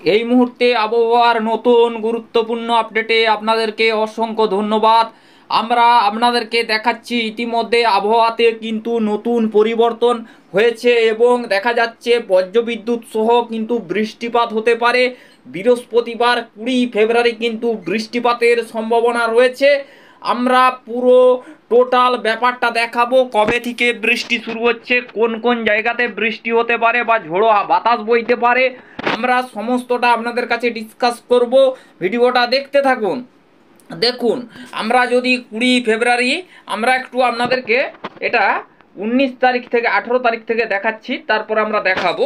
এই মুহূর্তে আবহাওয়ার নতুন গুরুত্বপূর্ণ আপডেটে আপনাদেরকে অসংখ্য ধন্যবাদ। আমরা আপনাদেরকে দেখাচ্ছি ইতিমধ্যে আবহাওয়াতে কিন্তু নতুন পরিবর্তন হয়েছে এবং দেখা যাচ্ছে বজ্রবিদ্যুৎ সহ কিন্তু বৃষ্টিপাত হতে পারে। বৃহস্পতিবার 20 ফেব্রুয়ারি কিন্তু বৃষ্টিপাতের সম্ভাবনা রয়েছে। আমরা পুরো টোটাল ব্যাপারটা দেখাবো, কবে থেকে বৃষ্টি শুরু হচ্ছে, কোন কোন জায়গাতে বৃষ্টি হতে পারে বা ঝোড়ো বাতাস বইতে পারে, আমরা সমস্তটা আপনাদের কাছে ডিসকাস করব। ভিডিওটা দেখতে থাকুন। দেখুন, আমরা যদি 20 ফেব্রুয়ারি আমরা একটু আপনাদেরকে এটা 19 তারিখ থেকে 18 তারিখ থেকে দেখাচ্ছি, তারপর আমরা দেখাবো।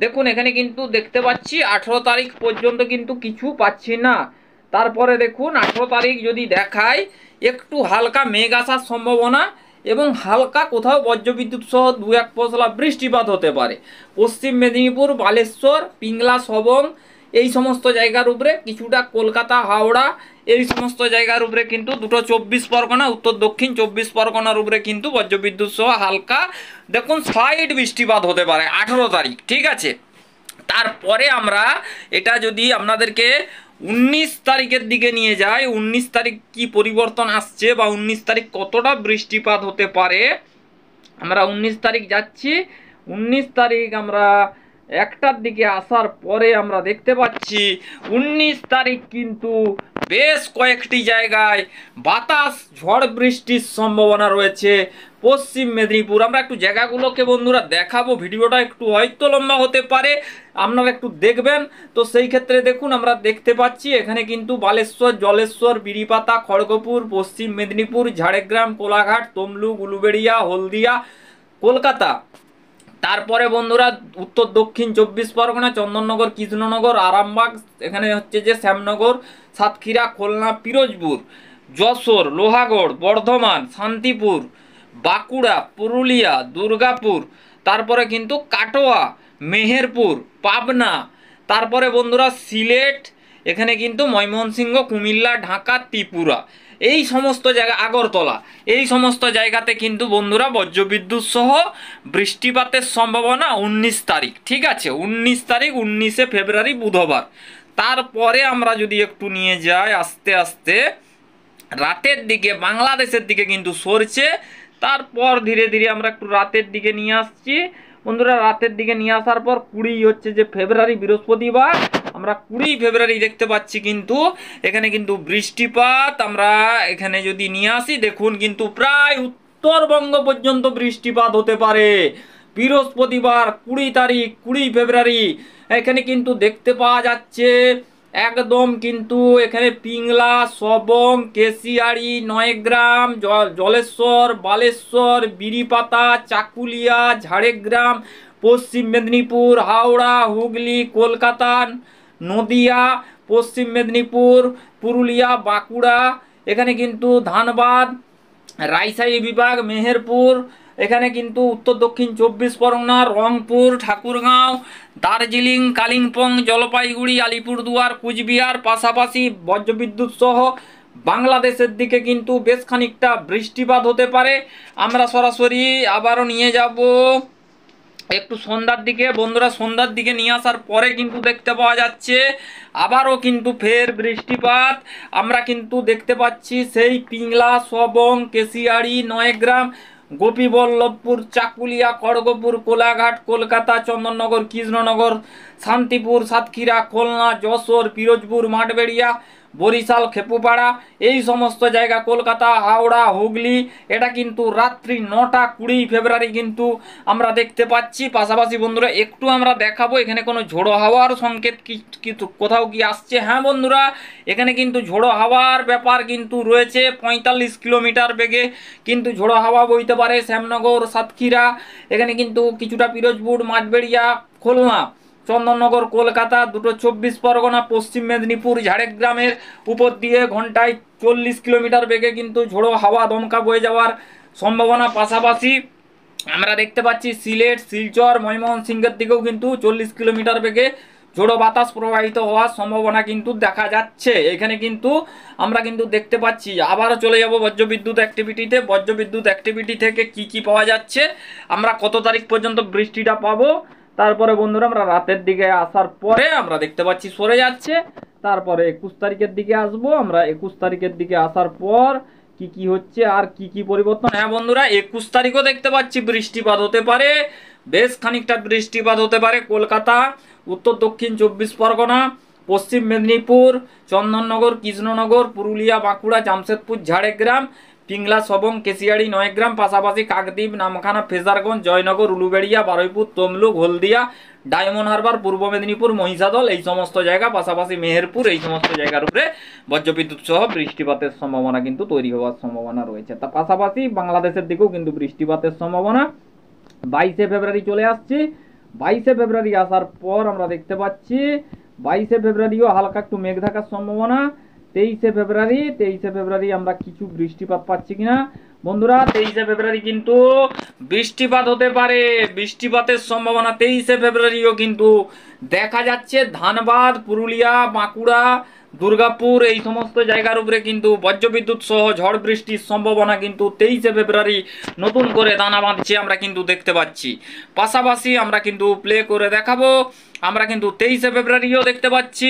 দেখুন, এখানে কিন্তু দেখতে পাচ্ছি 18 তারিখ পর্যন্ত কিন্তু কিছু পাচ্ছি না। তারপরে দেখুন 18 তারিখ যদি দেখায় একটু হালকা মেঘ আসার সম্ভাবনা এবং হালকা কোথাও বজ্রবিদ্যুৎ সহ 2-1 পশলা বৃষ্টিপাত হতে পারে। পশ্চিম মেদিনীপুর, বালেশ্বর, পিংলা, সবং এই সমস্ত জায়গার উপরে কিছুটা, কলকাতা, হাওড়া এই সমস্ত জায়গার উপরে কিন্তু দুটো 24 পরগনা, উত্তর দক্ষিণ 24 পরগনার উপরে কিন্তু বজ্রবিদ্যুৎ সহ হালকা দেখুন স্লাইড বৃষ্টিপাত হতে পারে 18 তারিখ। ঠিক আছে, তারপরে আমরা এটা যদি আপনাদেরকে 19 তারিখের দিকে নিয়ে যাই, 19 তারিখ কি পরিবর্তন আসছে বা 19 তারিখ কতটা বৃষ্টিপাত হতে পারে, আমরা 19 তারিখ যাচ্ছি। 19 তারিখ আমরা একটার দিকে আসার পরে আমরা দেখতে পাচ্ছি 19 তারিখ কিন্তু বেশ কয়েকটি জায়গায় বাতাস ঝড় বৃষ্টির সম্ভাবনা রয়েছে। পশ্চিম মেদিনীপুর, আমরা একটু জায়গাগুলোকে বন্ধুরা দেখাবো, ভিডিওটা একটু হয়তো লম্বা হতে পারে, আপনারা একটু দেখবেন। তো সেই ক্ষেত্রে দেখুন, আমরা দেখতে পাচ্ছি এখানে কিন্তু বালেশ্বর, জলেশ্বর, বিরিপাতা, খড়গপুর, পশ্চিম মেদিনীপুর, ঝাড়গ্রাম, কোলাঘাট, তমলুক, উলুবেড়িয়া, হলদিয়া, কলকাতা। তারপরে বন্ধুরা উত্তর দক্ষিণ 24 পরগনা, চন্দননগর, কৃষ্ণনগর, আরামবাগ, এখানে হচ্ছে যে শ্যামনগর, সাতক্ষীরা, খুলনা, পিরোজপুর, যশোর, লোহাগড়, বর্ধমান, শান্তিপুর, বাঁকুড়া, পুরুলিয়া, দুর্গাপুর, তারপরে কিন্তু কাটোয়া, মেহেরপুর, পাবনা, তারপরে বন্ধুরা সিলেট, এখানে কিন্তু ময়মনসিংহ, কুমিল্লা, ঢাকা, ত্রিপুরা, এই সমস্ত জায়গা, আগরতলা, এই সমস্ত জায়গাতে কিন্তু বন্ধুরা বজ্রবিদ্যুৎ সহ বৃষ্টিপাতের সম্ভাবনা 19 তারিখ। ঠিক আছে, 19 তারিখ, 19শে ফেব্রুয়ারি বুধবার। তারপরে আমরা যদি একটু নিয়ে যাই আস্তে আস্তে রাতের দিকে, বাংলাদেশের দিকে কিন্তু সরছে। তারপর ধীরে ধীরে আমরা একটু রাতের দিকে নিয়ে আসছি বন্ধুরা। রাতের দিকে নিয়ে আসার পর 20 হচ্ছে যে ফেব্রুয়ারি, বৃহস্পতিবার, আমরা 20 ফেব্রুয়ারি দেখতে পাচ্ছি কিন্তু এখানে কিন্তু বৃষ্টিপাত আমরা এখানে যদি নিয়ে আসি, দেখুন কিন্তু প্রায় উত্তরবঙ্গ পর্যন্ত বৃষ্টিপাত হতে পারে। বৃহস্পতিবার 20 তারিখ, 20 ফেব্রুয়ারি এখানে কিন্তু দেখতে পাওয়া যাচ্ছে একদম কিন্তু এখানে পিংলা, সবং, কেশিয়াড়ি, নয়গ্রাম, জলেশ্বর, বালেশ্বর, বিরিপাতা, চাকুলিয়া, ঝাড়গ্রাম, পশ্চিম মেদিনীপুর, হাওড়া, হুগলি, কলকাতা, নদিয়া, পশ্চিম মেদিনীপুর, পুরুলিয়া, বাঁকুড়া, এখানে কিন্তু ধানবাদ, রাজশাহী বিভাগ, মেহেরপুর, এখানে কিন্তু উত্তর দক্ষিণ 24 পরগনা, রংপুর, ঠাকুরগাঁও, দার্জিলিং, কালিম্পং, জলপাইগুড়ি, আলিপুরদুয়ার, কুচবিহার, পাশাপাশি বজ্রবিদ্যুৎ সহ বাংলাদেশের দিকে কিন্তু বেশ খানিকটা বৃষ্টিপাত হতে পারে। আমরা সরাসরি আবারও নিয়ে যাব একটু সন্ধ্যার দিকে বন্ধুরা। সন্ধ্যার দিকে নিয়ে আসার পরে কিন্তু দেখতে পাওয়া যাচ্ছে আবারও কিন্তু ফের বৃষ্টিপাত আমরা কিন্তু দেখতে পাচ্ছি সেই পিংলা, সবং, কেশিয়াড়ি, নয়গ্রাম, গোপীবল্লভপুর, চাকুলিয়া, খড়গপুর, কোলাঘাট, কলকাতা, চন্দননগর, কৃষ্ণনগর, শান্তিপুর, সাতক্ষীরা, খুলনা, যশোর, পিরোজপুর, মাঠবেড়িয়া, বরিশাল, খেপুপাড়া, এই সমস্ত জায়গা, কলকাতা, হাওড়া, হুগলি, এটা কিন্তু রাত্রি 9টা 20 ফেব্রুয়ারি কিন্তু আমরা দেখতে পাচ্ছি। পাশাপাশি বন্ধুরা একটু আমরা দেখাবো এখানে কোনো ঝোড়ো হাওয়ার সংকেত কি কোথাও কি আসছে। হ্যাঁ বন্ধুরা, এখানে কিন্তু ঝোড়ো হাওয়ার ব্যাপার কিন্তু রয়েছে, 45 কিলোমিটার বেগে কিন্তু ঝোড়ো হাওয়া বইতে পারে শ্যামনগর, সাতক্ষীরা, এখানে কিন্তু কিছুটা পিরোজপুর, মাঠবেড়িয়া, খুলনা, চন্দননগর, কলকাতা, দুটো 24 পরগনা, পশ্চিম মেদিনীপুর, ঝাড়গ্রামের উপর দিয়ে ঘন্টায় 40 কিলোমিটার বেগে কিন্তু ঝোড়ো হাওয়া দমকা বয়ে যাওয়ার সম্ভাবনা। পাশাপাশি আমরা দেখতে পাচ্ছি সিলেট, শিলচর, ময়মনসিংহের দিকেও কিন্তু 40 কিলোমিটার বেগে ঝোড়ো বাতাস প্রবাহিত হওয়ার সম্ভাবনা কিন্তু দেখা যাচ্ছে। এখানে কিন্তু আমরা কিন্তু দেখতে পাচ্ছি। আবারও চলে যাব বজ্রবিদ্যুৎ অ্যাক্টিভিটিতে। বজ্রবিদ্যুৎ অ্যাক্টিভিটি থেকে কি কি পাওয়া যাচ্ছে, আমরা কত তারিখ পর্যন্ত বৃষ্টিটা পাবো, তারপরে বন্ধুরা আমরা রাতের দিকে আসার পরে আমরা দেখতে পাচ্ছি সরে যাচ্ছে। তারপরে 21 তারিখের দিকে আসবো। আমরা 21 তারিখের দিকে আসার পর কি কি হচ্ছে আর কি কি পরিবর্তন। হ্যাঁ বন্ধুরা, 21 তারিখও দেখতে পাচ্ছি বৃষ্টিপাত হতে পারে, বেশ খানিকটা বৃষ্টিপাত হতে পারে কলকাতা, উত্তর দক্ষিণ 24 পরগনা, পশ্চিম মেদিনীপুর, চন্দননগর, কৃষ্ণনগর, পুরুলিয়া, বাঁকুড়া, জামশেদপুর, ঝাড়গ্রাম, পিংলা, সবং, কেশিয়াড়ি, নয়গ্রাম, পাশাপাশি কাকদ্বীপ, নামখানা, ফ্রেজারগঞ্জ, জয়নগর, উলুবেড়িয়া, বারুইপুর, তমলুক, হলদিয়া, ডায়মন্ড হারবার, পূর্ব মেদিনীপুর, মহিষাদল, এই সমস্ত জায়গা, পাশাপাশি মেহেরপুর, এই সমস্ত জায়গার উপরে বজ্রবিদ্যুৎ সহ বৃষ্টিপাতের সম্ভাবনা কিন্তু তৈরি হওয়ার সম্ভাবনা রয়েছে। তার পাশাপাশি বাংলাদেশের দিকেও কিন্তু বৃষ্টিপাতের সম্ভাবনা। 22শে ফেব্রুয়ারি চলে আসছে। 22শে ফেব্রুয়ারি আসার পর আমরা দেখতে পাচ্ছি 22শে ফেব্রুয়ারিও হালকা একটু মেঘ থাকার সম্ভাবনা। 23শে ফেব্রুয়ারি আমরা কিছু বৃষ্টিপাত পাচ্ছি কিনা বন্ধুরা। 23শে ফেব্রুয়ারি কিন্তু বৃষ্টিপাত হতে পারে, বৃষ্টিপাতের সম্ভাবনা 23শে ফেব্রুয়ারিও কিন্তু দেখা যাচ্ছে। ধানবাদ, পুরুলিয়া, বাঁকুড়া, দুর্গাপুর, এই সমস্ত জায়গার উপরে কিন্তু বজ্রবিদ্যুৎ সহ ঝড় বৃষ্টির সম্ভাবনা কিন্তু 23শে ফেব্রুয়ারি নতুন করে দানা বাঁধছে আমরা কিন্তু দেখতে পাচ্ছি। পাশাপাশি আমরা কিন্তু প্লে করে দেখাবো, আমরা কিন্তু 23শে ফেব্রুয়ারিও দেখতে পাচ্ছি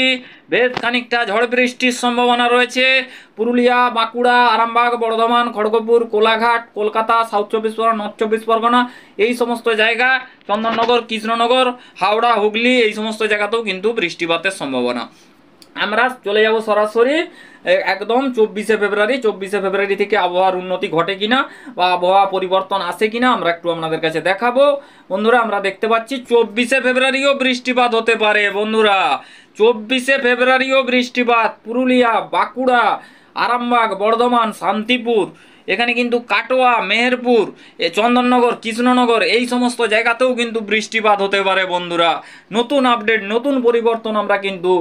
বেশ খানিকটা ঝড় বৃষ্টির সম্ভাবনা রয়েছে। পুরুলিয়া, বাঁকুড়া, আরামবাগ, বর্ধমান, খড়গপুর, কোলাঘাট, কলকাতা, সাউথ 24 পরগনা, নর্থ 24 পরগনা, এই সমস্ত জায়গা, চন্দননগর, কৃষ্ণনগর, হাওড়া, হুগলি, এই সমস্ত জায়গাতেও কিন্তু বৃষ্টিপাতের সম্ভাবনা। আমরা চলে যাব সরাসরি একদম 24শে ফেব্রুয়ারি। 24শে ফেব্রুয়ারি থেকে আবহাওয়ার উন্নতি ঘটে কিনা বা আবহাওয়া পরিবর্তন আসে কিনা আমরা একটু আপনাদের কাছে দেখাবো। বন্ধুরা আমরা দেখতে পাচ্ছি 24শে ফেব্রুয়ারিও বৃষ্টিপাত হতে পারে বন্ধুরা। 24শে ফেব্রুয়ারিও বৃষ্টিপাত পুরুলিয়া, বাঁকুড়া, আরামবাগ, বর্ধমান, শান্তিপুর, এখানে কিন্তু কাটোয়া, মেহেরপুর, চন্দননগর, কৃষ্ণনগর, এই সমস্ত জায়গাতেও কিন্তু বৃষ্টিপাত হতে পারে বন্ধুরা। নতুন আপডেট, নতুন পরিবর্তন আমরা কিন্তু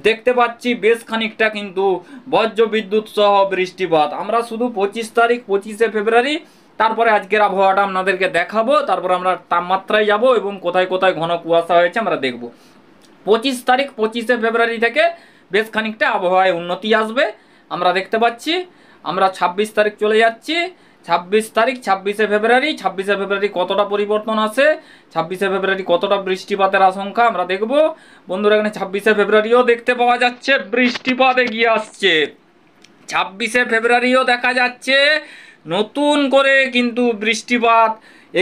দেখতে পাচ্ছি। বেশ খানিকটা কিন্তু বজ্রবিদ্যুৎ সহ বৃষ্টিপাত। আমরা শুধু 25 তারিখ, 25শে ফেব্রুয়ারি, তারপরে আজকের আবহাওয়াটা আপনাদেরকে দেখাবো। তারপর আমরা তাপমাত্রায় যাব এবং কোথায় কোথায় ঘন কুয়াশা হয়েছে আমরা দেখব। 25 তারিখ, 25শে ফেব্রুয়ারি থেকে বেশ খানিকটা আবহাওয়ায় উন্নতি আসবে আমরা দেখতে পাচ্ছি। আমরা 26 তারিখ চলে যাচ্ছি। 26 তারিখ, 26শে ফেব্রুয়ারি। 26শে ফেব্রুয়ারি কতটা পরিবর্তন আছে, 26শে ফেব্রুয়ারি কতটা বৃষ্টিপাতের আশঙ্কা আমরা দেখব বন্ধুরা। এখানে 26শে ফেব্রুয়ারিও দেখতে পাওয়া যাচ্ছে বৃষ্টিপাত এগিয়ে আসছে। 26শে ফেব্রুয়ারিও দেখা যাচ্ছে নতুন করে কিন্তু বৃষ্টিপাত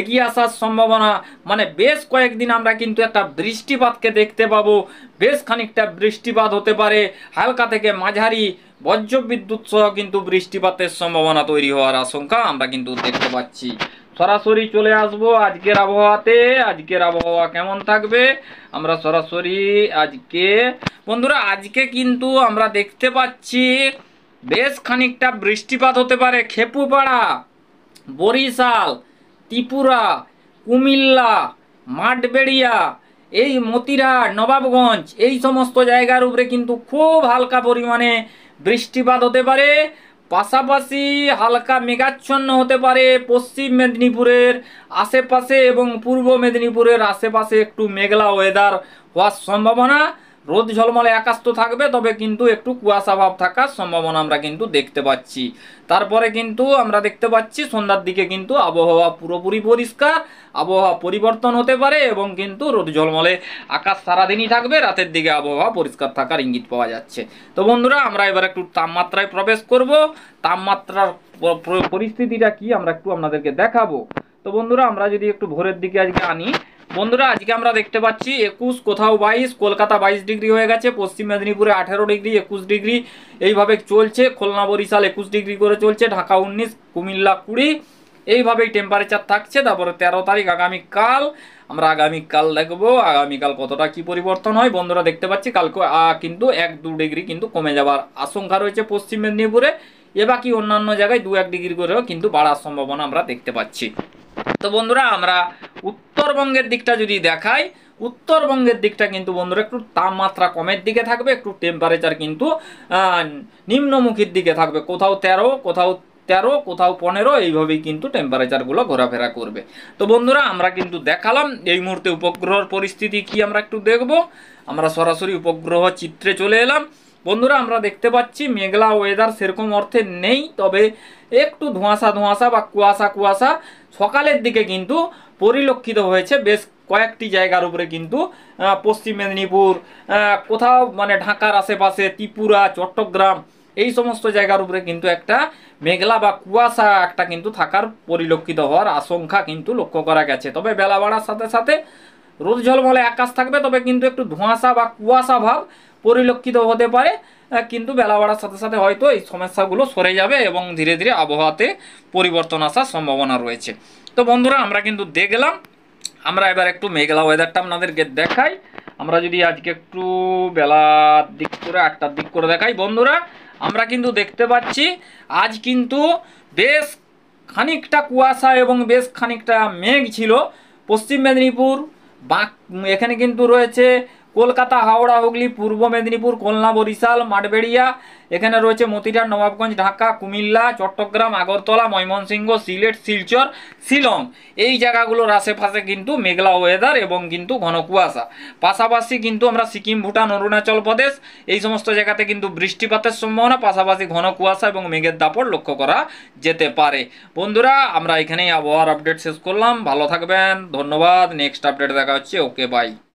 এগিয়ে আসার সম্ভাবনা। মানে বেশ কয়েকদিন আমরা কিন্তু একটা বৃষ্টিপাতকে দেখতে পাবো। বেশ খানিকটা বৃষ্টিপাত হতে পারে, হালকা থেকে মাঝারি বজ্রবিদ্যুৎ সহ কিন্তু বৃষ্টিপাতের সম্ভাবনা তৈরি হওয়ার আশঙ্কা আমরা কিন্তু দেখতে পাচ্ছি। সরাসরি চলে আসবো আজকের আবহাওয়াতে। আজকের আবহাওয়া কেমন থাকবে আমরা সরাসরি আজকে বন্ধুরা, আজকে কিন্তু আমরা দেখতে পাচ্ছি বেশ খানিকটা বৃষ্টিপাত হতে পারে খেপুপাড়া, বরিশাল, ত্রিপুরা, কুমিল্লা, মাঠবেড়িয়া, এই মতিরাট, নবাবগঞ্জ, এই সমস্ত জায়গার উপরে কিন্তু খুব হালকা পরিমাণে বৃষ্টিপাত হতে পারে। পাশাপাশি হালকা মেঘাচ্ছন্ন হতে পারে পশ্চিম মেদিনীপুরের আশেপাশে এবং পূর্ব মেদিনীপুরের আশেপাশে একটু মেঘলা ওয়েদার হওয়ার সম্ভাবনা। রোদ ঝলমলে আকাশ তো থাকবে, তবে কিন্তু একটু কুয়াশা ভাব থাকার সম্ভাবনা আমরা কিন্তু দেখতে পাচ্ছি। তারপরে কিন্তু আমরা দেখতে পাচ্ছি সন্ধ্যার দিকে কিন্তু আবহাওয়া পুরোপুরি পরিষ্কার, আবহাওয়া পরিবর্তন হতে পারে এবং কিন্তু রোদ ঝলমলে আকাশ সারাদিনই থাকবে। রাতের দিকে আবহাওয়া পরিষ্কার থাকার ইঙ্গিত পাওয়া যাচ্ছে। তো বন্ধুরা আমরা এবার একটু তাপমাত্রায় প্রবেশ করব। তাপমাত্রার পরিস্থিতিটা কি আমরা একটু আপনাদেরকে দেখাবো। তো বন্ধুরা আমরা যদি একটু ভোরের দিকে আজকে আনি বন্ধুরা, আজকে আমরা দেখতে পাচ্ছি 21, কোথাও 22, কলকাতা 22 ডিগ্রি হয়ে গেছে, পশ্চিম মেদিনীপুরে 18 ডিগ্রি, 21 ডিগ্রি এইভাবে চলছে। খুলনা, বরিশাল 21 ডিগ্রি করে চলছে, ঢাকা 19, কুমিল্লা 20, এইভাবেই টেম্পারেচার থাকছে। তারপরে 13 তারিখ আগামীকাল আমরা আগামীকাল দেখবো আগামীকাল কতটা কি পরিবর্তন হয়। বন্ধুরা দেখতে পাচ্ছি কালকে কিন্তু 1-2 ডিগ্রি কিন্তু কমে যাওয়ার আশঙ্কা রয়েছে পশ্চিম মেদিনীপুরে। এ বাকি অন্যান্য জায়গায় 2-1 ডিগ্রি করেও কিন্তু বাড়ার সম্ভাবনা আমরা দেখতে পাচ্ছি। তো বন্ধুরা আমরা উত্তরবঙ্গের দিকটা যদি দেখাই, উত্তরবঙ্গের দিকটা কিন্তু বন্ধুরা একটু তাপমাত্রা কমের দিকে থাকবে, একটু টেম্পারেচার কিন্তু নিম্নমুখীর দিকে থাকবে। কোথাও 13, কোথাও 15, এইভাবেই কিন্তু টেম্পারেচারগুলো ঘোরাফেরা করবে। তো বন্ধুরা আমরা কিন্তু দেখালাম এই মুহূর্তে উপগ্রহের পরিস্থিতি কি আমরা একটু দেখব। আমরা সরাসরি উপগ্রহ চিত্রে চলে এলাম। বন্ধুরা আমরা দেখতে পাচ্ছি মেঘলা ওয়েদার সেরকম অর্থে নেই, তবে একটু ধোঁয়াশা বা কুয়াশা সকালের দিকে কিন্তু পরিলক্ষিত হয়েছে বেশ কয়েকটি জায়গার উপরে কিন্তু পশ্চিম মেদিনীপুর, কোথাও মানে ঢাকার আশেপাশে ত্রিপুরা, চট্টগ্রাম, এই সমস্ত জায়গার উপরে কিন্তু একটা মেঘলা বা কুয়াশা একটা কিন্তু থাকার পরিলক্ষিত হওয়ার আশঙ্কা কিন্তু লক্ষ্য করা গেছে। তবে বেলা বাড়ার সাথে সাথে রোদ ঝলমলে আকাশ থাকবে, তবে কিন্তু একটু ধোঁয়াশা বা কুয়াশা ভাব পরিলক্ষিত হতে পারে, কিন্তু বেলা বাড়ার সাথে সাথে হয়তো এই সমস্যাগুলো সরে যাবে এবং ধীরে ধীরে আবহাওয়াতে পরিবর্তন আসার সম্ভাবনা রয়েছে। তো বন্ধুরা আমরা কিন্তু দেখলাম, আমরা এবার একটু মেঘলা ওয়েদারটা আপনাদেরকে দেখাই। আমরা যদি আজকে একটু বেলার দিক করে 8টার দিক করে দেখাই বন্ধুরা, আমরা কিন্তু দেখতে পাচ্ছি আজ কিন্তু বেশ খানিকটা কুয়াশা এবং বেশ খানিকটা মেঘ ছিল পশ্চিম মেদিনীপুর, এখানে কিন্তু রয়েছে কলকাতা, হাওড়া, হুগলি, পূর্ব মেদিনীপুর, খুলনা, বরিশাল, মাঠবেড়িয়া, এখানে রয়েছে মতিরাট, নবাবগঞ্জ, ঢাকা, কুমিল্লা, চট্টগ্রাম, আগরতলা, ময়মনসিংহ, সিলেট, শিলচর, শিলং, এই জায়গাগুলোর আশেপাশে কিন্তু মেঘলা ওয়েদার এবং কিন্তু ঘন কুয়াশা। পাশাপাশি কিন্তু আমরা সিকিম, ভুটান, অরুণাচল প্রদেশ, এই সমস্ত জায়গাতে কিন্তু বৃষ্টিপাতের সম্ভাবনা, পাশাপাশি ঘন কুয়াশা এবং মেঘের দাপট লক্ষ্য করা যেতে পারে। বন্ধুরা আমরা এখানেই আবহাওয়ার আপডেট শেষ করলাম, ভালো থাকবেন, ধন্যবাদ, নেক্সট আপডেট দেখা হচ্ছে, ওকে বাই।